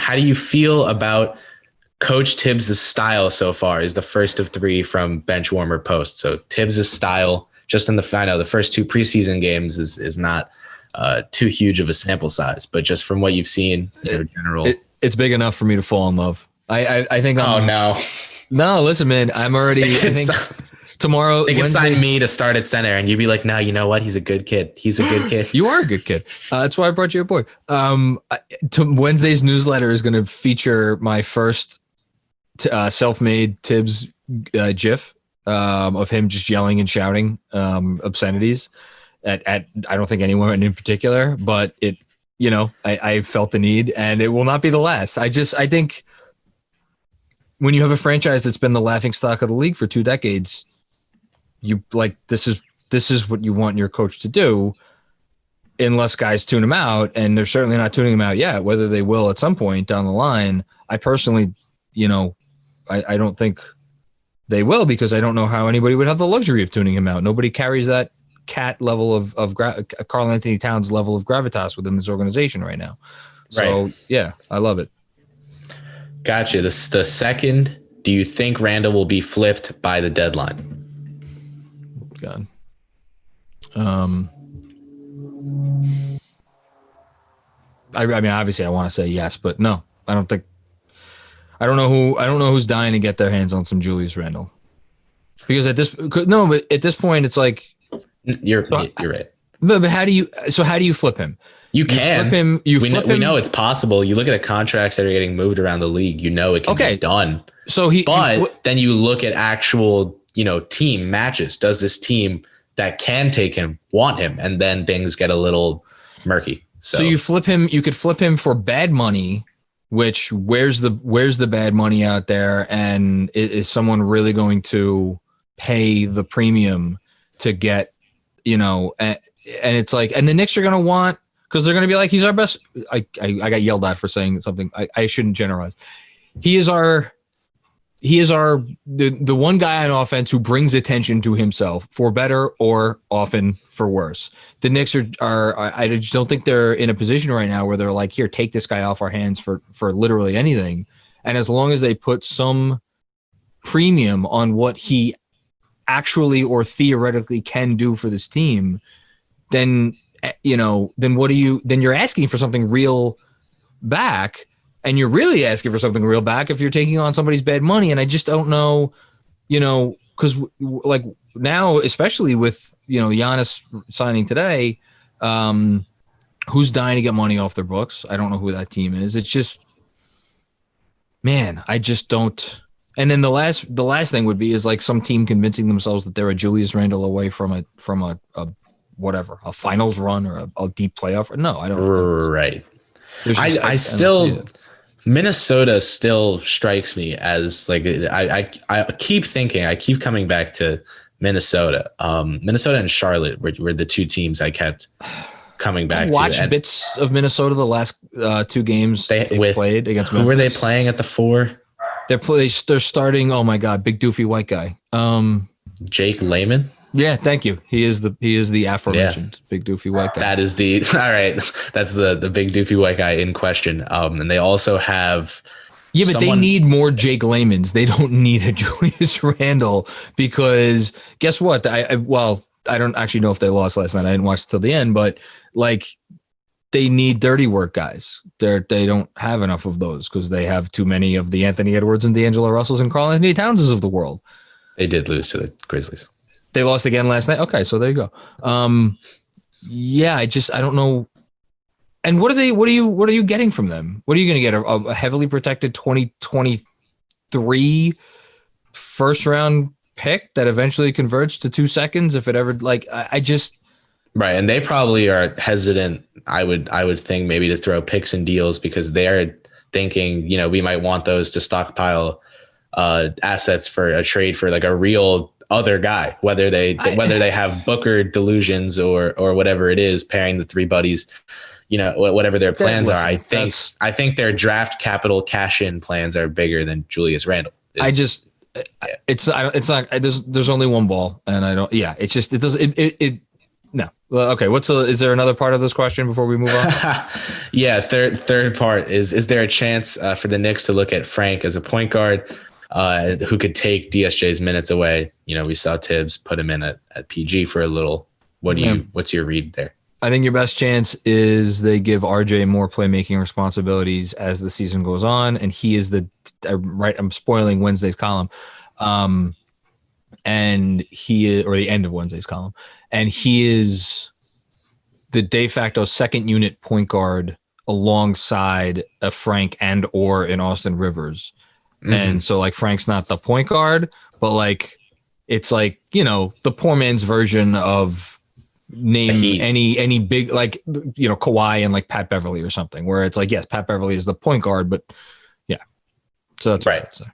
how do you feel about Coach Thibs' style so far? Is the first of 3 from bench warmer post. So Thibs' style, just in the first 2 preseason games is not too huge of a sample size, but just from what you've seen, general. It's big enough for me to fall in love. I think. No, listen, man. I'm already. I think tomorrow they can sign me to start at center, and you'd be like, "No, you know what? He's a good kid. He's a good kid. You are a good kid. That's why I brought you aboard." Wednesday's newsletter is going to feature my first self-made Thibs GIF of him just yelling and shouting obscenities at I don't think anyone in particular, but it. I felt the need, and it will not be the last. I think. When you have a franchise that's been the laughingstock of the league for 2 decades, this is what you want your coach to do, unless guys tune him out, and they're certainly not tuning him out yet. Whether they will at some point down the line, I personally, I don't think they will, because I don't know how anybody would have the luxury of tuning him out. Nobody carries that cat level of Karl Anthony Towns level of gravitas within this organization right now. So right. Yeah, I love it. Gotcha. The second, do you think Randle will be flipped by the deadline? God. I mean, obviously I want to say yes, but no, I don't know who's dying to get their hands on some Julius Randle, because at this point, it's like, you're right. But how do you flip him? You can flip him. We know it's possible. You look at the contracts that are getting moved around the league. You know it can be done. So then you look at actual, team matches. Does this team that can take him want him? And then things get a little murky. So you flip him. You could flip him for bad money. Which where's the bad money out there? And is someone really going to pay the premium to get, and it's like, and the Knicks are going to want. Because they're going to be like, he's our best. I got yelled at for saying something. I shouldn't generalize. He is the one guy on offense who brings attention to himself, for better or often for worse. The Knicks are I just don't think they're in a position right now where they're like, here, take this guy off our hands for literally anything. And as long as they put some premium on what he actually or theoretically can do for this team, then you're asking for something real back, and you're really asking for something real back if you're taking on somebody's bad money. And I just don't know, because like now, especially with, Giannis signing today, who's dying to get money off their books. I don't know who that team is. It's just, man, I just don't. And then the last thing would be is like some team convincing themselves that they're a Julius Randle away from a whatever, a finals run or a deep playoff. No, I don't. Right. I still, Minnesota still strikes me as like, I keep coming back to Minnesota. Minnesota and Charlotte were the 2 teams I kept coming back to. Watch bits of Minnesota the last 2 games they played against Memphis. Who were they playing at the 4? They're starting. Oh my God, big doofy white guy. Jake Layman. Yeah, thank you. He is the aforementioned big doofy white guy. That is all right. That's the big doofy white guy in question. And they also have. Yeah, but they need more Jake Laymans. They don't need a Julius Randle, because guess what? I don't actually know if they lost last night. I didn't watch it till the end, but like they need dirty work guys. They don't have enough of those because they have too many of the Anthony Edwards and D'Angelo Russells and Karl Anthony Townses of the world. They did lose to the Grizzlies. They lost again last night. Okay, so there you go. Yeah, I don't know. And what are you getting from them? What are you going to get? A heavily protected 2023 first round pick that eventually converts to 2 seconds if it ever right. And they probably are hesitant. I would think maybe to throw picks and deals because they're thinking, we might want those to stockpile assets for a trade for like a real other guy, whether they have Booker delusions or whatever it is, pairing the 3 buddies, whatever their plans are. I think their draft capital cash-in plans are bigger than Julius Randle. It's not. There's only one ball, and I don't. Yeah, it's just it doesn't. No. Well, okay. Is there another part of this question before we move on? Yeah. Third part is there a chance for the Knicks to look at Frank as a point guard who could take DSJ's minutes away? You know, we saw Thibs put him in at PG for a little. What's your read there? I think your best chance is they give RJ more playmaking responsibilities as the season goes on, and he is I'm spoiling Wednesday's column, and or the end of Wednesday's column, and he is the de facto second unit point guard alongside a Frank and or an Austin Rivers, and so like Frank's not the point guard, but like it's like, you know, the poor man's version of any big, like, you know, Kawhi and like Pat Beverly or something, where it's like, yes, Pat Beverly is the point guard, but yeah. So that's right. What I'd say.